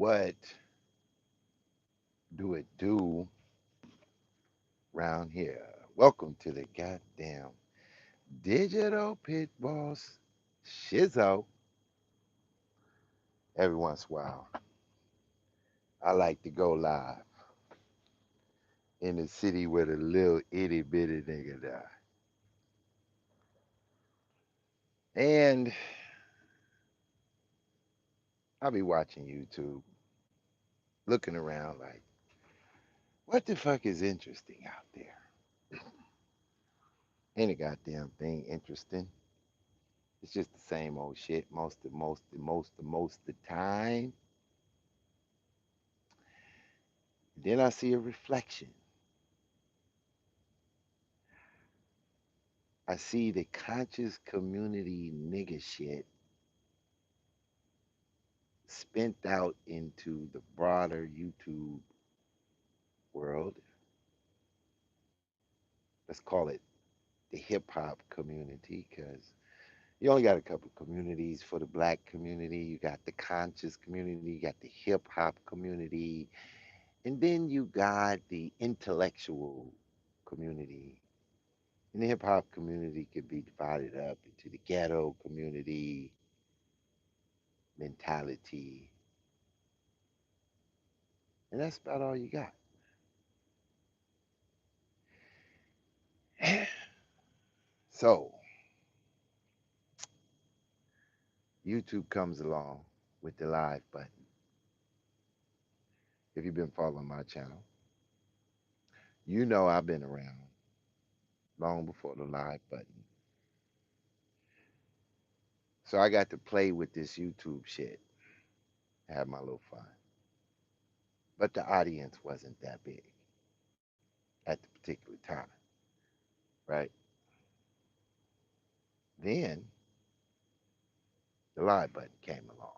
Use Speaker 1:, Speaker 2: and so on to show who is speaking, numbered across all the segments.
Speaker 1: What do it do round here? Welcome to the goddamn digital pit boss shizzo. Every once in a while, I like to go live in the city where the little itty bitty nigga die. And I'll be watching YouTube, looking around like, what the fuck is interesting out there? Ain't a goddamn thing interesting. It's just the same old shit most the time. Then I see a reflection. I see the conscious community nigga shit spent out into the broader YouTube world. Let's call it the hip hop community, because you only got a couple communities for the black community. You got the conscious community, you got the hip hop community, and then you got the intellectual community. And the hip hop community could be divided up into the ghetto community mentality, and that's about all you got. So, YouTube comes along with the live button. If you've been following my channel, you know I've been around long before the live button. So I got to play with this YouTube shit, have my little fun. But the audience wasn't that big at the particular time, right? Then the live button came along.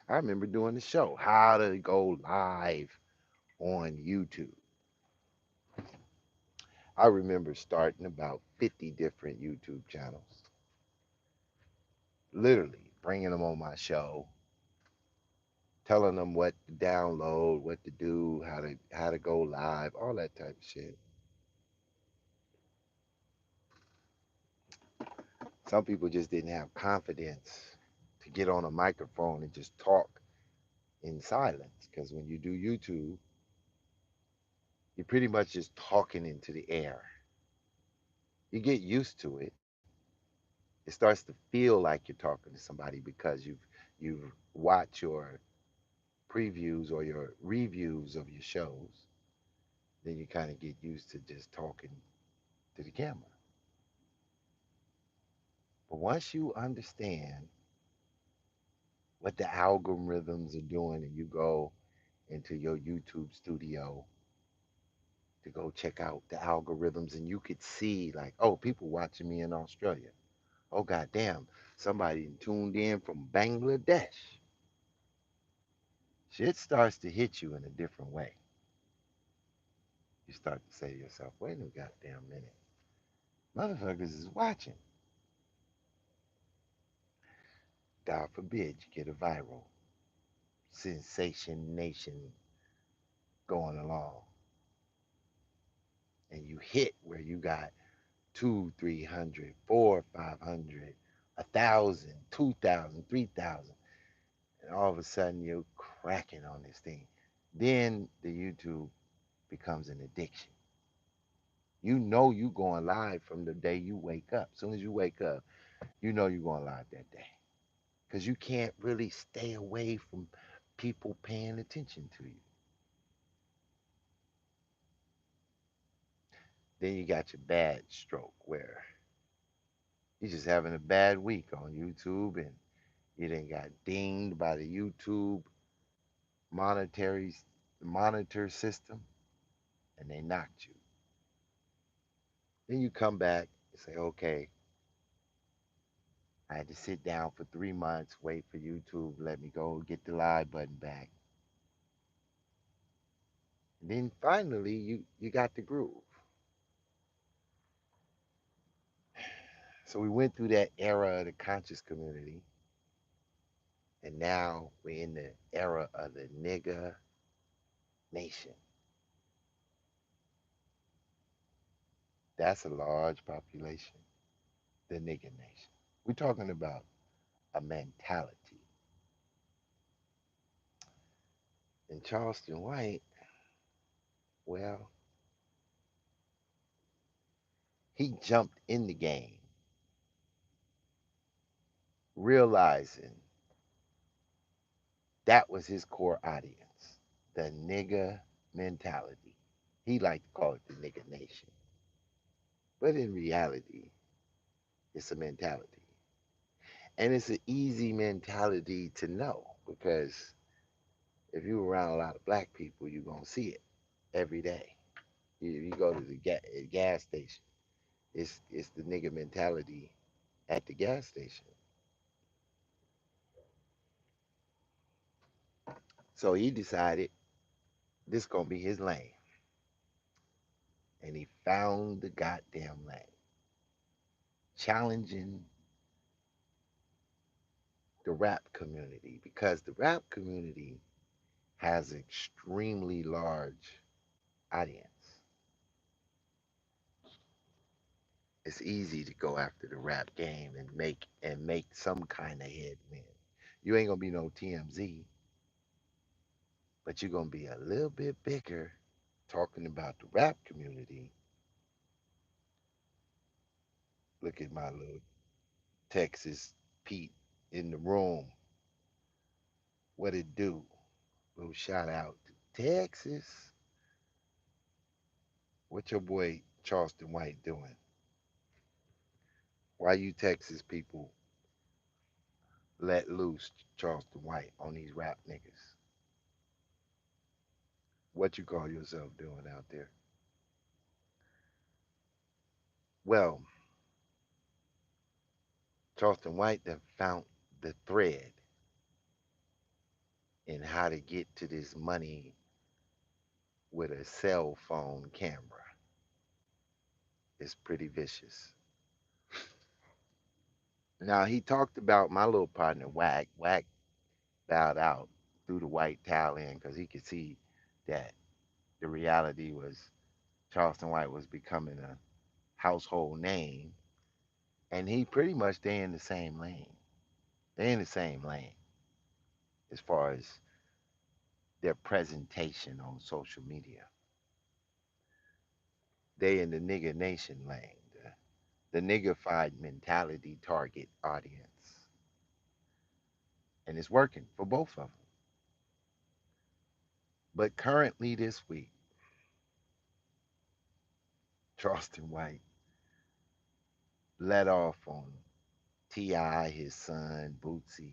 Speaker 1: I remember doing the show, how to go live on YouTube. I remember starting about 50 different YouTube channels, literally bringing them on my show, telling them what to download, what to do, how to go live, all that type of shit. Some people just didn't have confidence to get on a microphone and just talk in silence, because when you do YouTube, you're pretty much just talking into the air. You get used to it. It starts to feel like you're talking to somebody because you've watched your previews or your reviews of your shows. Then you kind of get used to just talking to the camera. But once you understand what the algorithms are doing and you go into your YouTube studio to go check out the algorithms, and you could see like, oh, people watching me in Australia. Oh goddamn, somebody tuned in from Bangladesh. Shit starts to hit you in a different way. You start to say to yourself, wait a goddamn minute. Motherfuckers is watching. God forbid you get a viral sensation nation going along and you hit where you got two, 300, four, 500, 1,000, 2,000, 3,000, and all of a sudden you're cracking on this thing. Then the YouTube becomes an addiction. You know you going live from the day you wake up. As soon as you wake up, you know you're going live that day. Because you can't really stay away from people paying attention to you. Then you got your bad stroke where you're just having a bad week on YouTube, and you then got dinged by the YouTube monetary monitor system, and they knocked you. Then you come back and say, okay, I had to sit down for 3 months, wait for YouTube, let me go get the live button back. And then finally you got the groove. So we went through that era of the conscious community, And now we're in the era of the nigger nation. That's a large population, the nigger nation. We're talking about a mentality. And Charleston White, well, he jumped in the game, realizing that was his core audience, the nigger mentality. He liked to call it the nigger nation. But in reality, it's a mentality. And it's an easy mentality to know because if you're around a lot of black people, you're going to see it every day. You go to the gas station, it's the nigger mentality at the gas station. So he decided this is going to be his lane. And he found the goddamn lane, challenging the rap community because the rap community has an extremely large audience. It's easy to go after the rap game and make some kind of headwind. You ain't gonna be no TMZ, but you're gonna be a little bit bigger talking about the rap community. Look at my little Texas Pete in the room. What it do? Little shout out to Texas. What your boy Charleston White doing? Why you Texas people let loose Charleston White on these rap niggas? What you call yourself doing out there? Well, Charleston White then found the thread in how to get to this money with a cell phone camera. It's pretty vicious. Now he talked about my little partner Wack. Wack bowed out, threw the white towel in because he could see that the reality was Charleston White was becoming a household name, and he pretty much they in the same lane. They in the same lane as far as their presentation on social media. They in the nigger nation lane, the niggified mentality target audience, and it's working for both of them. But currently this week, Charleston White let off on Ti, his son Bootsy.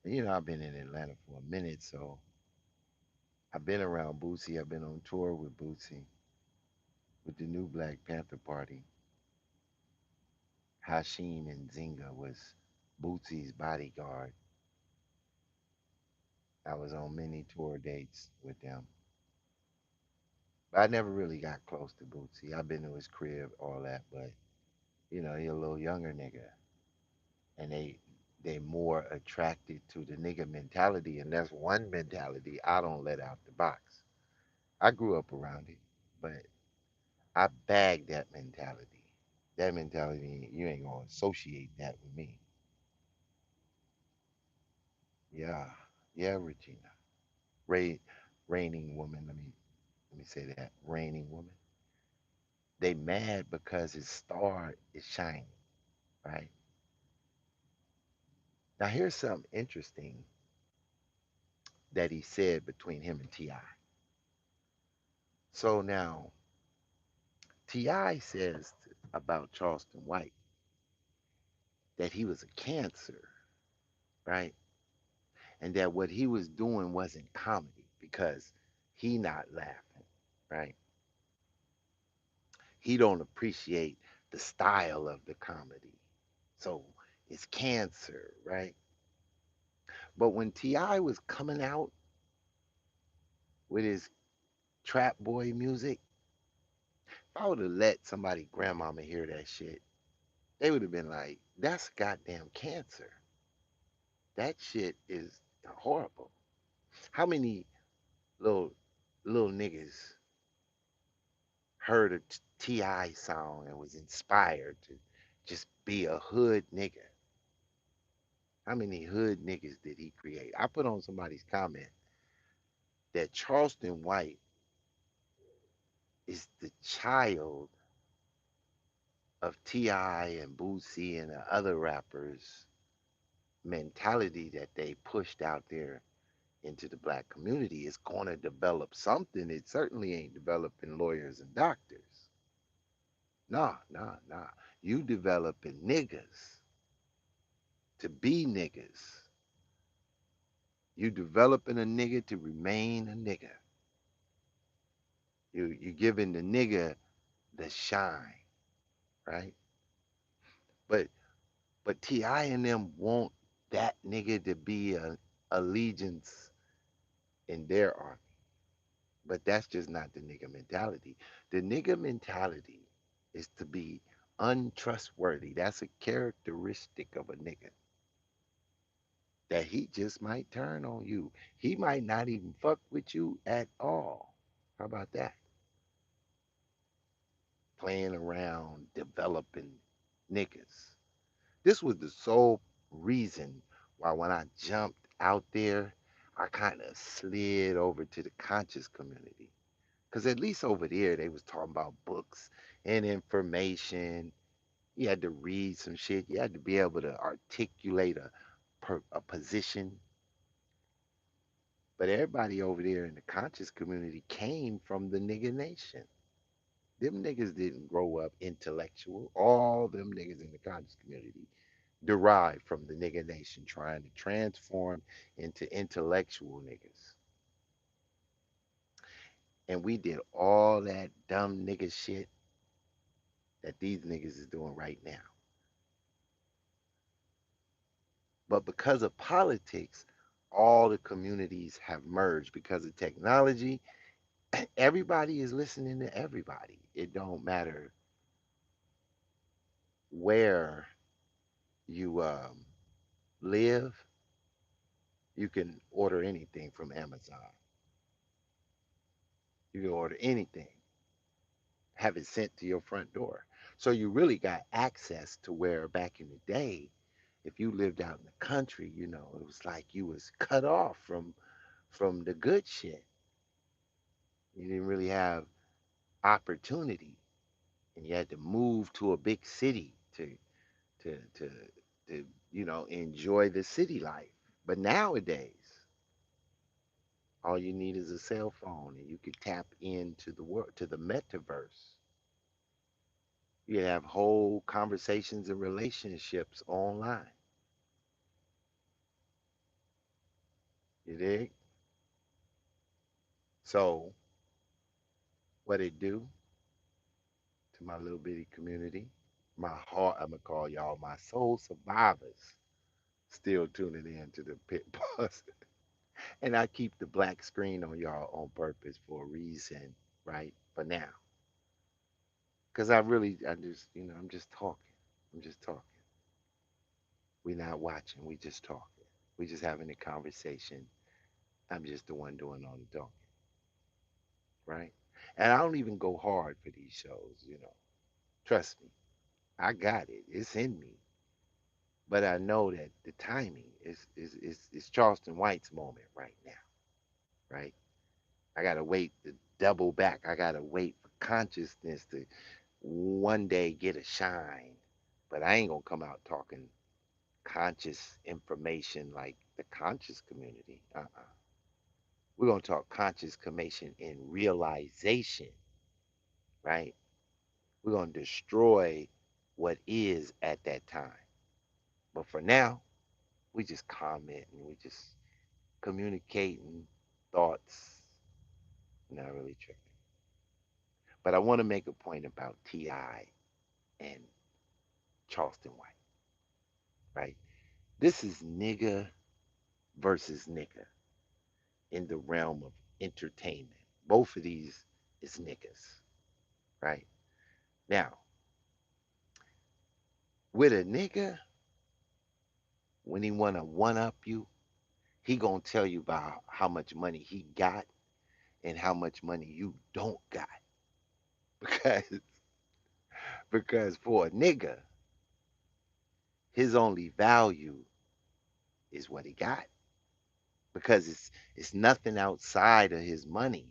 Speaker 1: You know, I've been in Atlanta for a minute, so I've been around Bootsy. I've been on tour with Bootsy with the new Black Panther Party. Hashim and Zinga was Bootsy's bodyguard. I was on many tour dates with them. But I never really got close to Bootsy. I've been to his crib, all that, but you know, he a little younger nigga. And they more attracted to the nigga mentality, and that's one mentality I don't let out the box. I grew up around it, but I bagged that mentality. That mentality, you ain't gonna associate that with me. Yeah, yeah, Regina. Ray, reigning woman. Let me say that. Reigning woman. They mad because his star is shining, right? Now here's something interesting that he said between him and Ti. So now Ti says about Charleston White that he was a cancer, right? And that what he was doing wasn't comedy because he not laughing, right? He don't appreciate the style of the comedy. So it's cancer, right? But when Ti was coming out with his trap boy music, if I would have let somebody grandmama hear that shit, they would have been like, that's goddamn cancer. That shit is horrible. How many little little niggas heard a T.I. song and was inspired to just be a hood nigga? How many hood niggas did he create? I put on somebody's comment that Charleston White is the child of T.I. and Boosie and the other rappers' mentality that they pushed out there into the black community. Is going to develop something. It certainly ain't developing lawyers and doctors. Nah, nah, nah. You developing niggas to be niggas. You developing a nigga to remain a nigga. You giving the nigga the shine, right? But Ti and them want that nigga to be a allegiance in their army. But that's just not the nigga mentality. The nigga mentality is to be untrustworthy. That's a characteristic of a nigga that he just might turn on you. He might not even fuck with you at all. How about that? Playing around, developing niggas. This was the sole reason why when I jumped out there, I kind of slid over to the conscious community. Because at least over there, they was talking about books and information. You had to read some shit. You had to be able to articulate a position. But everybody over there in the conscious community came from the nigga nation. Them niggas didn't grow up intellectual. All them niggas in the conscious community derived from the nigga nation trying to transform into intellectual niggas. And we did all that dumb nigga shit that these niggas is doing right now. But because of politics, all the communities have merged because of technology. Everybody is listening to everybody. It don't matter where you live, you can order anything from Amazon. You can order anything, have it sent to your front door. So you really got access to where back in the day, if you lived out in the country, it was like you was cut off from the good shit. You didn't really have opportunity, and you had to move to a big city to to to enjoy the city life. But nowadays, all you need is a cell phone, and you could tap into the world, to the metaverse. You have whole conversations and relationships online. You dig? So what it do to my little bitty community? My heart, I'm gonna call y'all my soul survivors. Still tuning in to the Pit Bus. And I keep the black screen on y'all on purpose for a reason, right? For now. Because I just, I'm just talking. I'm just talking. We're not watching. We just talking. We just having a conversation. I'm just the one doing all the talking, right? And I don't even go hard for these shows. Trust me. I got it. It's in me. But I know that the timing is Charleston White's moment right now, right? I gotta wait to double back. I gotta wait for consciousness to one day get a shine. But I ain't gonna come out talking conscious information like the conscious community. We're gonna talk conscious information in realization, right? We're gonna destroy what is at that time. But for now, we just comment and we just communicating thoughts, not really tripping. But I want to make a point about Ti and Charleston White, right? This is nigga versus nigga in the realm of entertainment. Both of these is niggas, right? Now, with a nigga, when he wanna one up you, he gonna tell you about how much money he got and how much money you don't got. Because for a nigga, his only value is what he got. Because it's nothing outside of his money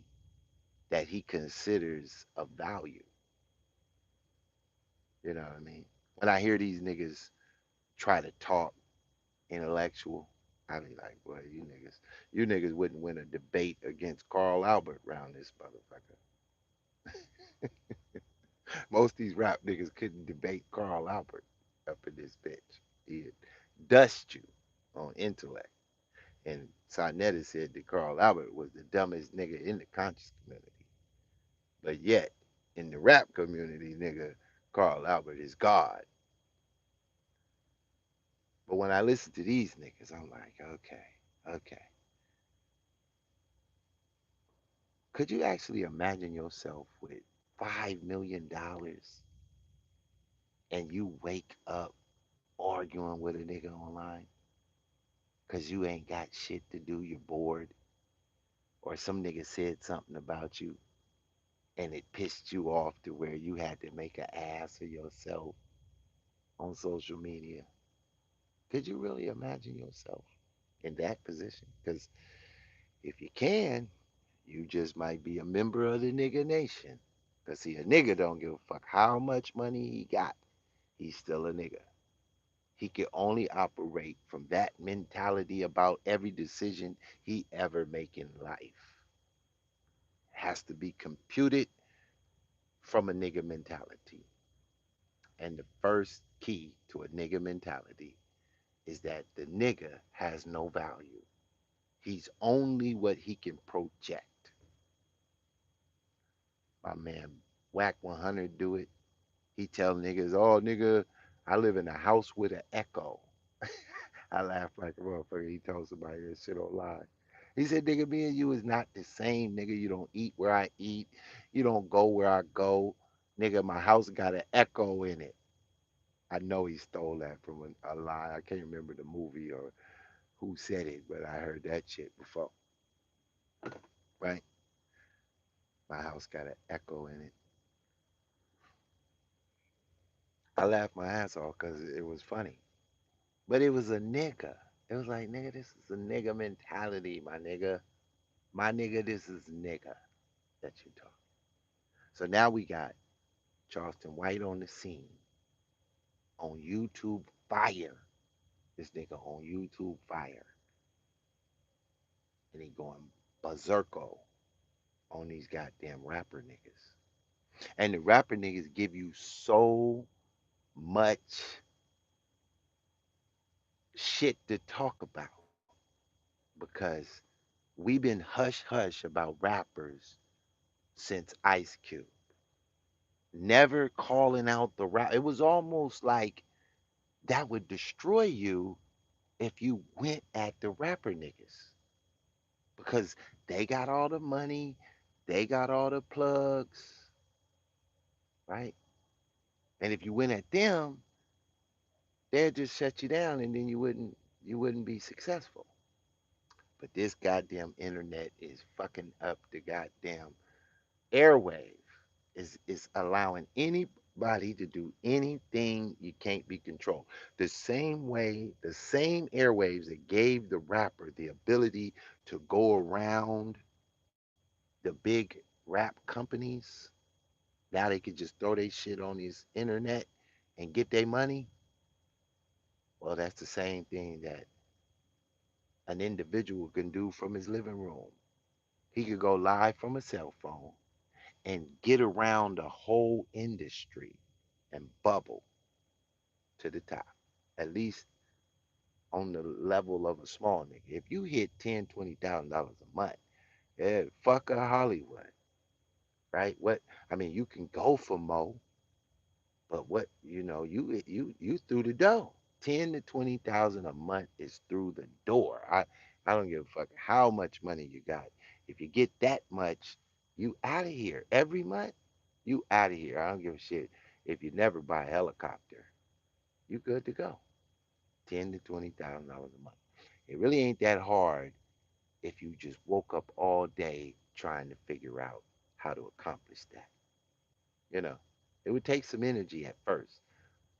Speaker 1: that he considers of value. You know what I mean? When I hear these niggas try to talk intellectual, I be like, boy, you niggas wouldn't win a debate against Carl Albert round this motherfucker. Most of these rap niggas couldn't debate Carl Albert up in this bitch. He'd dust you on intellect. And Sarnetta said that Carl Albert was the dumbest nigga in the conscious community. But yet, in the rap community, nigga, Carl Albert is God. But when I listen to these niggas, I'm like, okay, okay. Could you actually imagine yourself with $5 million and you wake up arguing with a nigga online because you ain't got shit to do, you're bored, or some nigga said something about you and it pissed you off to where you had to make an ass of yourself on social media? Could you really imagine yourself in that position? Because if you can, you just might be a member of the nigga nation. Because see, a nigga don't give a fuck how much money he got. He's still a nigga. He can only operate from that mentality about every decision he ever make in life. Has to be computed from a nigga mentality. And the first key to a nigga mentality is that the nigga has no value. He's only what he can project. My man Whack 100 do it. He tell niggas, oh nigga, I live in a house with an echo. I laughed like a motherfucker. He told somebody that shit online. He said, nigga, me and you is not the same, nigga. You don't eat where I eat. You don't go where I go. Nigga, my house got an echo in it. I know he stole that from a lie. I can't remember the movie or who said it, but I heard that shit before. Right? My house got an echo in it. I laughed my ass off because it was funny. But it was a nigga. It was like, nigga, this is a nigga mentality, my nigga. My nigga, this is nigga that you talk. So now we got Charleston White on the scene on YouTube fire. This nigga on YouTube fire. And he going berserko on these goddamn rapper niggas. And the rapper niggas give you so much shit to talk about because we've been hush hush about rappers since Ice Cube. Never calling out the rap. It was almost like that would destroy you if you went at the rapper niggas because they got all the money, they got all the plugs, right? And if you went at them, they'd just shut you down and then you wouldn't be successful. But this goddamn internet is fucking up the goddamn airwave. Is allowing anybody to do anything you can't be controlled. The same way, the same airwaves that gave the rapper the ability to go around the big rap companies, now they could just throw their shit on this internet and get their money. Well, that's the same thing that an individual can do from his living room. He could go live from a cell phone and get around the whole industry and bubble to the top, at least on the level of a small nigga. If you hit $10,000, $20,000 a month, yeah, fuck a Hollywood, right? What I mean, you can go for more, but what you through the door. 10 to 20,000 a month is through the door. I don't give a fuck how much money you got. If you get that much, you out of here every month. You out of here. I don't give a shit if you never buy a helicopter. You good to go. ten to $20,000 a month. It really ain't that hard if you just woke up all day trying to figure out how to accomplish that. You know, it would take some energy at first,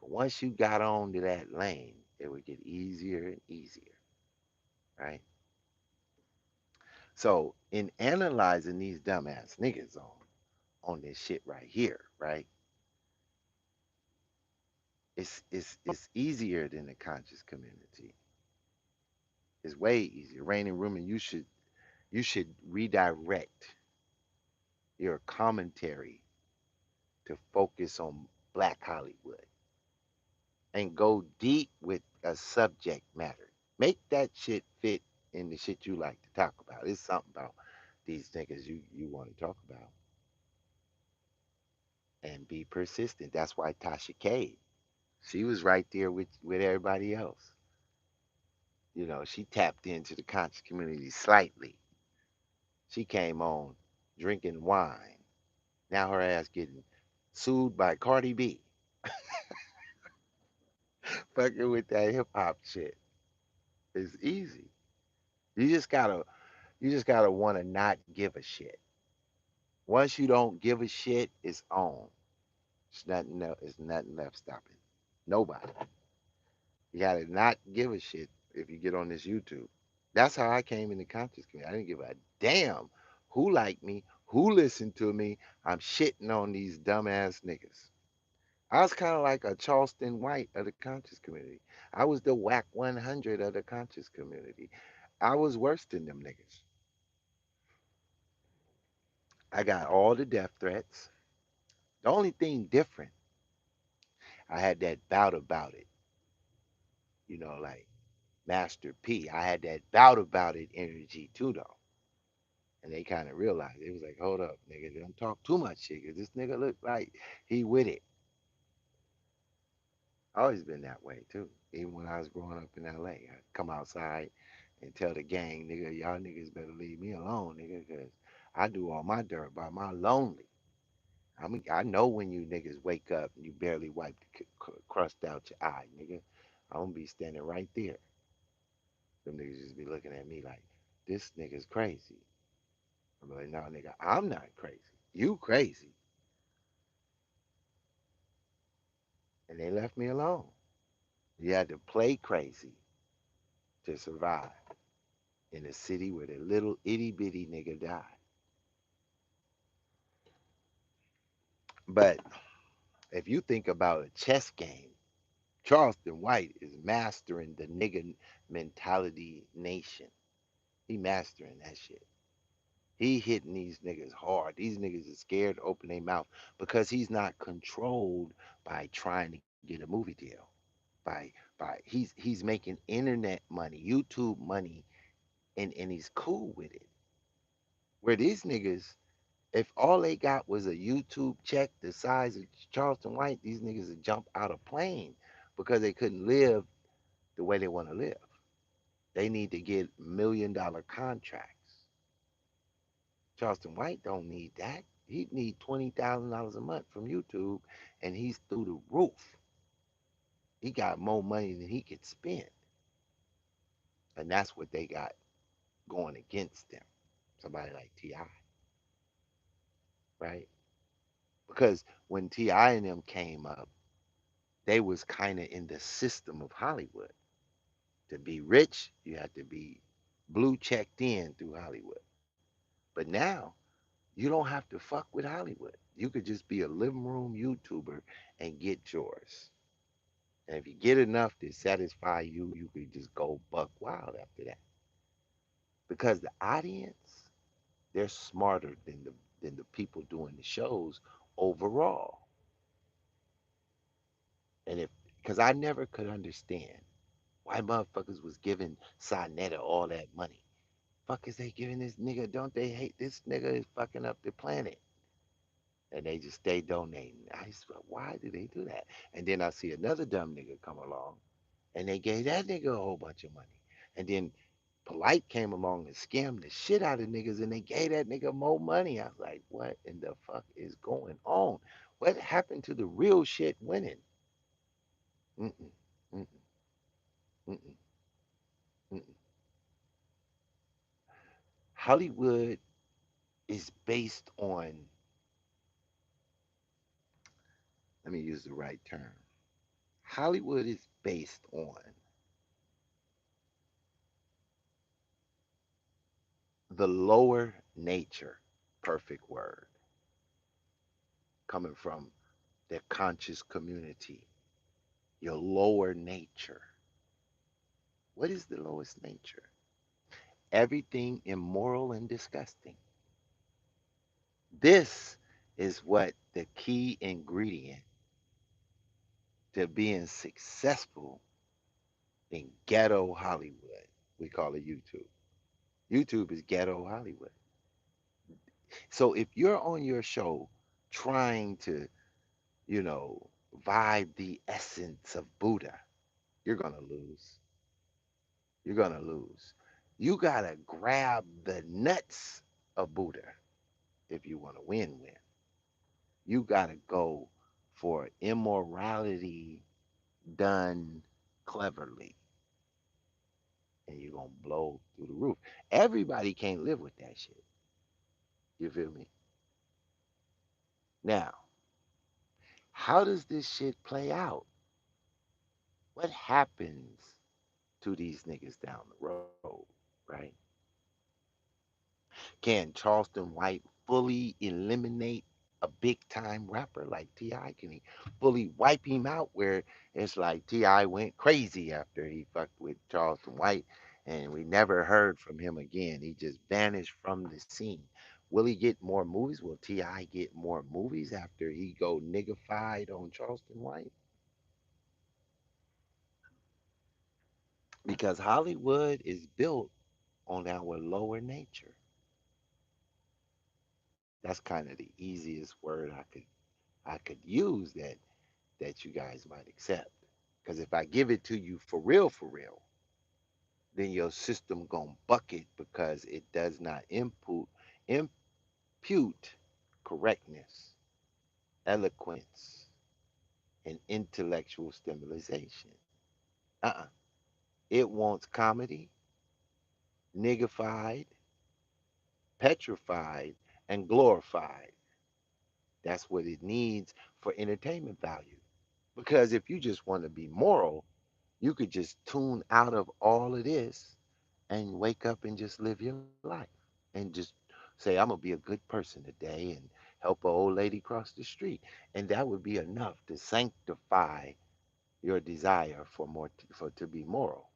Speaker 1: but once you got on to that lane, it would get easier and easier, right? So in analyzing these dumbass niggas on this shit right here, right? It's easier than the conscious community. It's way easier. Rain and Room, and you should redirect your commentary to focus on Black Hollywood and go deep with a subject matter. Make that shit fit in the shit you like to talk about. It's something about these niggas you want to talk about and be persistent. That's why Tasha K, she was right there with everybody else. She tapped into the conscious community slightly. She came on drinking wine. Now her ass getting sued by Cardi B. Fucking with that hip hop shit. It's easy. You just gotta want to not give a shit. Once you don't give a shit, it's on. It's nothing else. It's nothing left stopping. Nobody. You gotta not give a shit if you get on this YouTube. That's how I came into conscious community. I didn't give a damn who liked me, who listened to me. I'm shitting on these dumbass niggas. I was kind of like a Charlston White of the conscious community. I was the whack 100 of the conscious community. I was worse than them niggas. I got all the death threats. The only thing different, I had that bout about it, like Master P. I had that bout about it energy too, though. And they kind of realized, it was like, hold up, nigga, don't talk too much shit, 'cause this nigga look like he with it. Always been that way too. Even when I was growing up in LA, I'd come outside and tell the gang, nigga, y'all niggas better leave me alone, nigga, 'cause I do all my dirt by my lonely. I know when you niggas wake up and you barely wipe the crust out your eye, nigga. I'm gonna be standing right there. Them niggas just be looking at me like, this nigga's crazy. I'm like, no, nigga, I'm not crazy. You crazy. And they left me alone. You had to play crazy to survive in a city where the little itty bitty nigga died. But if you think about a chess game, Charleston White is mastering the nigga mentality nation. He mastering that shit. He hitting these niggas hard. These niggas are scared to open their mouth because he's not controlled by trying to get a movie deal. He's making internet money, YouTube money, and he's cool with it. Where these niggas, if all they got was a YouTube check the size of Charleston White, these niggas would jump out of plane because they couldn't live the way they want to live. They need to get $1 million contracts. Charleston White don't need that. He need $20,000 a month from YouTube, and he's through the roof. He got more money than he could spend, and that's what they got going against them. Somebody like Ti, right? Because when Ti and them came up, they was kind of in the system of Hollywood. To be rich, you had to be blue checked in through Hollywood. But now you don't have to fuck with Hollywood. You could just be a living room YouTuber and get yours. And if you get enough to satisfy you, you could just go buck wild after that. Because the audience, they're smarter than the people doing the shows overall. And if because I never could understand why motherfuckers was giving Sonetta all that money. Fuck is they giving this nigga? Don't they hate this nigga is fucking up the planet? And they just stay donating. I just, why do they do that? And then I see another dumb nigga come along and they gave that nigga a whole bunch of money. And then Polite came along and scammed the shit out of niggas and they gave that nigga more money. I was like, what in the fuck is going on? What happened to the real shit winning? Mm-mm, mm-mm, Mm-mm, mm-mm. Hollywood is based on, let me use the right term. Hollywood is based on the lower nature, perfect word, coming from their conscious community, your lower nature. What is the lowest nature? Everything immoral and disgusting. This is what the key ingredient to being successful in ghetto Hollywood. We call it YouTube. YouTube is ghetto Hollywood. So if you're on your show trying to, you know, vibe the essence of Buddha, you're going to lose. You're going to lose. You got to grab the nuts of Buddha if you want to win. You got to go for immorality done cleverly, and you're going to blow through the roof. Everybody can't live with that shit. You feel me? Now, how does this shit play out? What happens to these niggas down the road, right? Can Charleston White fully eliminate a big time rapper like T.I.? Can he fully wipe him out where it's like T.I. went crazy after he fucked with Charleston White and we never heard from him again? He just vanished from the scene. Will he get more movies? Will T.I. get more movies after he go niggified on Charleston White? Because Hollywood is built on our lower nature. That's kind of the easiest word I could use that you guys might accept. Because if I give it to you for real, then your system gonna buck it because it does not impute correctness, eloquence, and intellectual stimulation. Uh-uh. It wants comedy, niggified, petrified, and glorified. That's what it needs for entertainment value. Because if you just want to be moral, you could just tune out of all of this and wake up and just live your life and just say, I'm going to be a good person today and help an old lady cross the street. And that would be enough to sanctify your desire for more, for to be moral.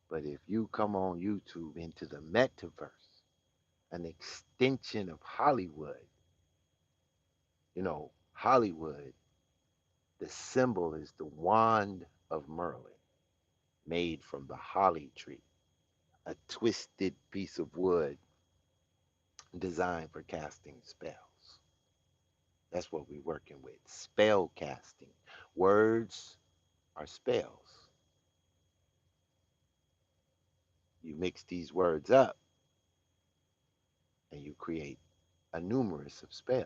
Speaker 1: But if you come on YouTube into the metaverse, an extension of Hollywood, Hollywood, the symbol is the wand of Merlin made from the holly tree, a twisted piece of wood designed for casting spells. That's what we're working with. Spell casting. Words are spells. You mix these words up and you create a numerous of spells.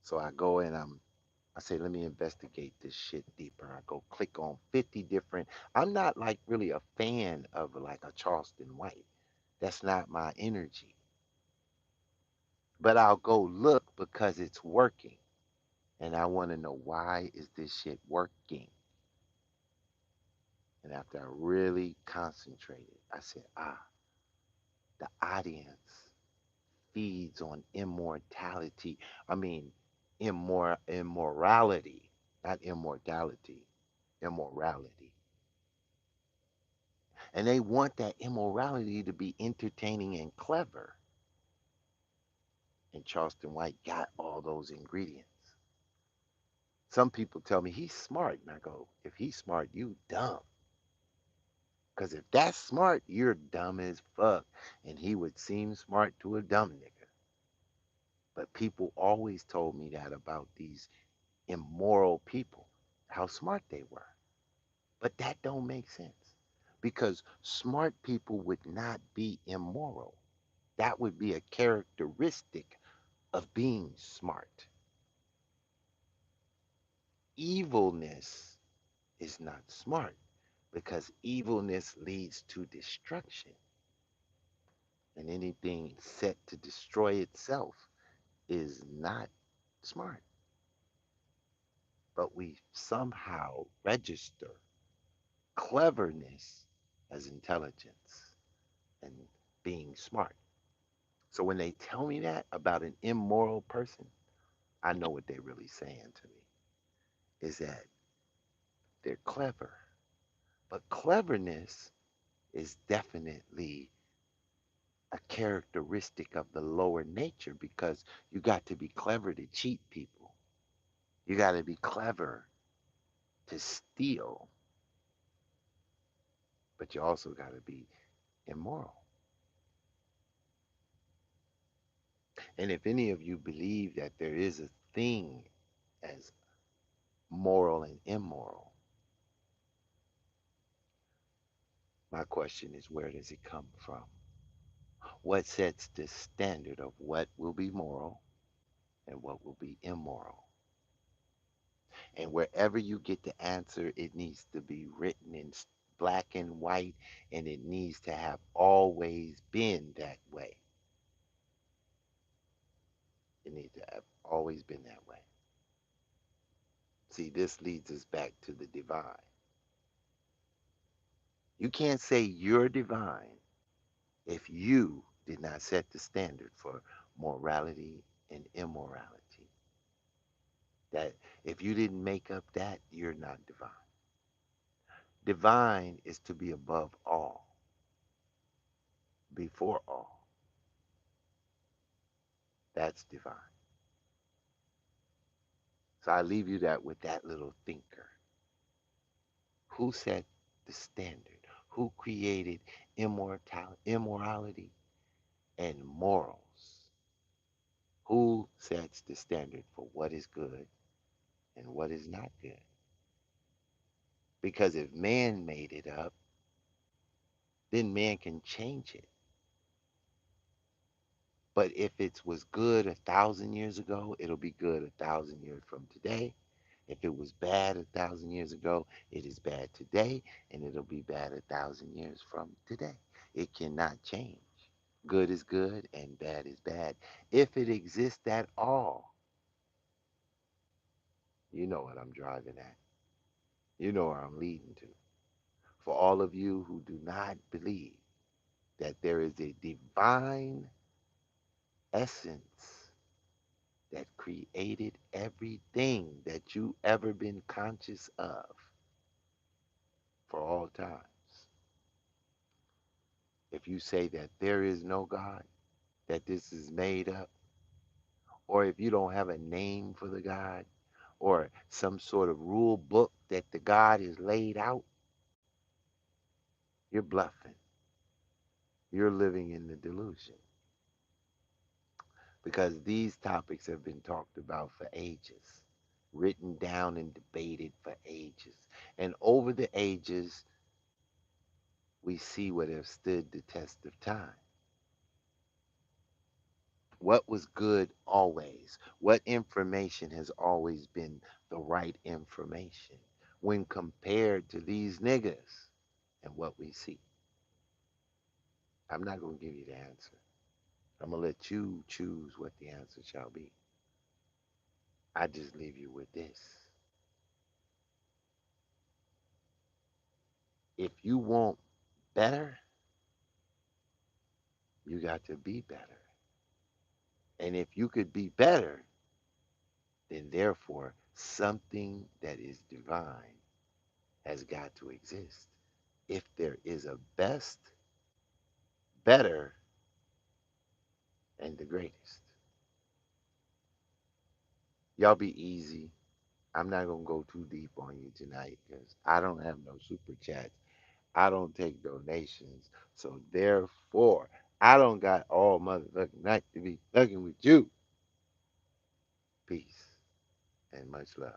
Speaker 1: So I go and I say, let me investigate this shit deeper. I go click on 50 different. I'm not like really a fan of like a Charleston White. That's not my energy. But I'll go look because it's working. And I want to know, why is this shit working? And after I really concentrated, I said, the audience feeds on immortality. I mean, immorality, not immortality, immorality. And they want that immorality to be entertaining and clever. And Charleston White got all those ingredients. Some people tell me he's smart. And I go, if he's smart, you dumb. Because if that's smart, you're dumb as fuck. And he would seem smart to a dumb nigga. But people always told me that about these immoral people, how smart they were. But that don't make sense. Because smart people would not be immoral. That would be a characteristic of being smart. Evilness is not smart because evilness leads to destruction, and anything set to destroy itself is not smart. But we somehow register cleverness as intelligence and being smart. So when they tell me that about an immoral person, I know what they're really saying to me is that they're clever. But cleverness is definitely a characteristic of the lower nature because you got to be clever to cheat people. You got to be clever to steal, but you also got to be immoral. And if any of you believe that there is a thing as moral and immoral, my question is where does it come from? What sets the standard of what will be moral and what will be immoral? And wherever you get the answer, it needs to be written in black and white, and it needs to have always been that way. It needs to have always been that way. See, this leads us back to the divine. You can't say you're divine if you did not set the standard for morality and immorality. That if you didn't make up that, you're not divine. Divine is to be above all, before all. That's divine. So I leave you that with that little thinker. Who set the standard? Who created immorality and morals? Who sets the standard for what is good and what is not good? Because if man made it up, then man can change it. But if it was good 1,000 years ago, it'll be good 1,000 years from today. If it was bad 1,000 years ago, it is bad today, and it'll be bad 1,000 years from today. It cannot change. Good is good and bad is bad. If it exists at all, you know what I'm driving at. You know where I'm leading to. For all of you who do not believe that there is a divine essence that created everything that you ever been conscious of for all times. If you say that there is no God, that this is made up, or if you don't have a name for the God, or some sort of rule book that the God is laid out, you're bluffing. You're living in the delusion. Because these topics have been talked about for ages, written down and debated for ages. And over the ages, we see what have stood the test of time. What was good always? What information has always been the right information when compared to these niggas and what we see? I'm not going to give you the answer. I'm going to let you choose what the answer shall be. I just leave you with this. If you want better, you got to be better. And if you could be better, then therefore something that is divine has got to exist. If there is a best, better, and the greatest. Y'all be easy. I'm not going to go too deep on you tonight because I don't have no super chats. I don't take donations. So therefore, I don't got all motherfucking night to be fucking with you. Peace and much love.